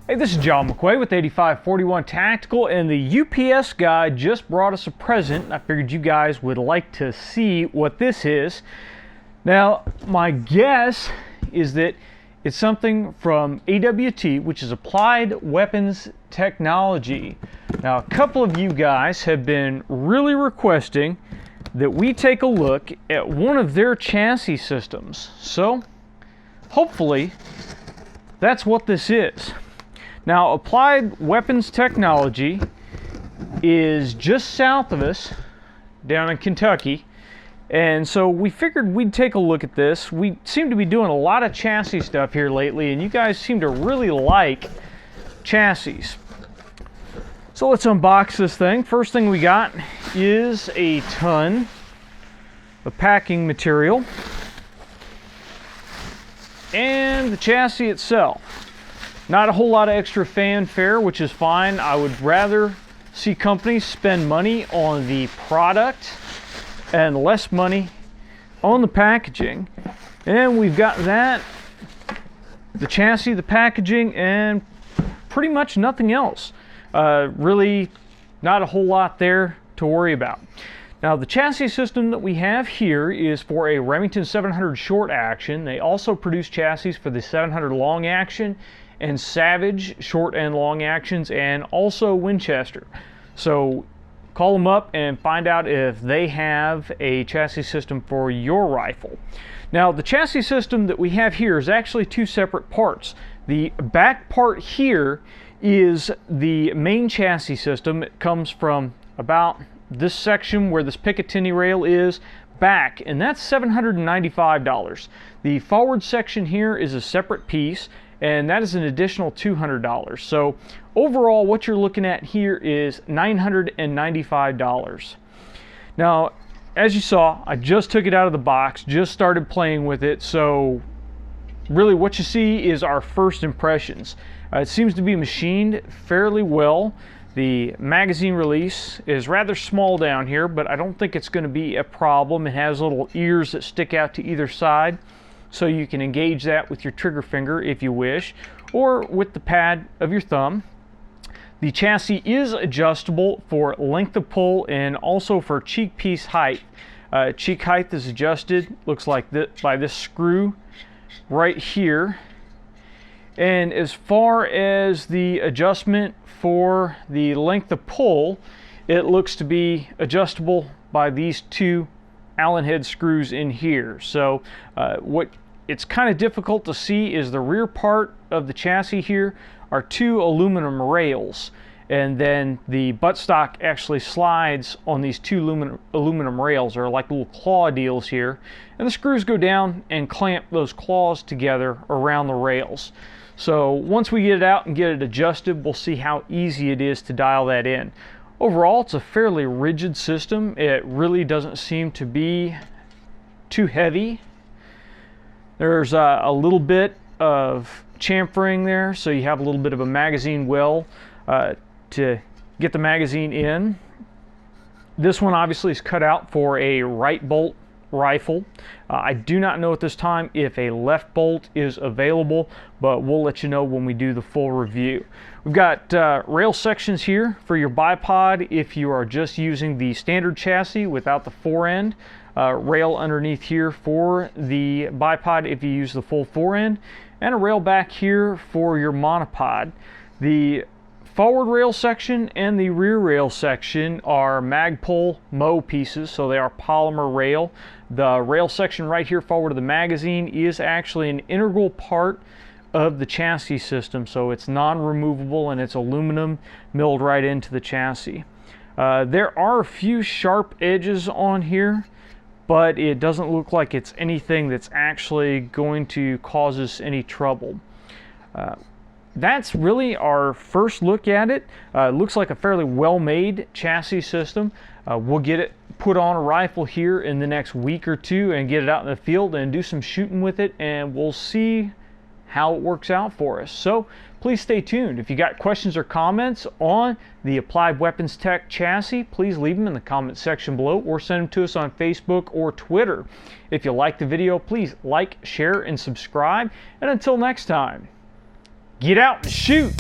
Hey, this is John McQuay with 8541 Tactical, and the UPS guy just brought us a present. I figured you guys would like to see what this is. Now, my guess is that it's something from AWT, which is Applied Weapons Technology. Now, a couple of you guys have been really requesting that we take a look at one of their chassis systems. So, hopefully, that's what this is. Now, Applied Weapons Technology is just south of us, down in Kentucky, and so we figured we'd take a look at this. We seem to be doing a lot of chassis stuff here lately, and you guys seem to really like chassis. So let's unbox this thing. First thing we got is a ton of packing material and the chassis itself. Not a whole lot of extra fanfare, which is fine. I would rather see companies spend money on the product and less money on the packaging. And we've got that, the chassis, the packaging, and pretty much nothing else. Really not a whole lot there to worry about. Now, the chassis system that we have here is for a Remington 700 short action. They also produce chassis for the 700 long action and Savage short and long actions, and also Winchester. So call them up and find out if they have a chassis system for your rifle. Now, the chassis system that we have here is actually two separate parts. The back part here is the main chassis system. It comes from about this section where this Picatinny rail is back, and that's $795. The forward section here is a separate piece, and that is an additional $200. So overall, what you're looking at here is $995. Now, as you saw, I just took it out of the box, just started playing with it, so really what you see is our first impressions. It seems to be machined fairly well. The magazine release is rather small down here, but I don't think it's going to be a problem. It has little ears that stick out to either side, so you can engage that with your trigger finger if you wish, or with the pad of your thumb. The chassis is adjustable for length of pull and also for cheek piece height. Cheek height is adjusted, looks like this, by this screw right here. And as far as the adjustment for the length of pull, it looks to be adjustable by these two Allen head screws in here. So what it's kind of difficult to see is the rear part of the chassis here are two aluminum rails, and then the buttstock actually slides on these two aluminum rails. They're like little claw deals here, and the screws go down and clamp those claws together around the rails. So once we get it out and get it adjusted, we'll see how easy it is to dial that in. Overall, it's a fairly rigid system. It really doesn't seem to be too heavy. There's a little bit of chamfering there, so you have a little bit of a magazine well to get the magazine in. This one obviously is cut out for a right bolt rifle. I do not know at this time if a left bolt is available, but we'll let you know when we do the full review. We've got rail sections here for your bipod if you are just using the standard chassis without the fore-end. Rail underneath here for the bipod if you use the full fore-end, and a rail back here for your monopod. The forward rail section and the rear rail section are Magpul Mo pieces, so they are polymer rail. The rail section right here forward of the magazine is actually an integral part of the chassis system, so it's non-removable and it's aluminum milled right into the chassis. There are a few sharp edges on here, but it doesn't look like it's anything that's actually going to cause us any trouble. That's really our first look at it. It looks like a fairly well-made chassis system. We'll get it put on a rifle here in the next week or two and get it out in the field and do some shooting with it, and we'll see how it works out for us. So please stay tuned. If you got questions or comments on the Applied Weapons Tech chassis, please leave them in the comment section below or send them to us on Facebook or Twitter. If you like the video, please like, share, and subscribe. And until next time, get out and shoot!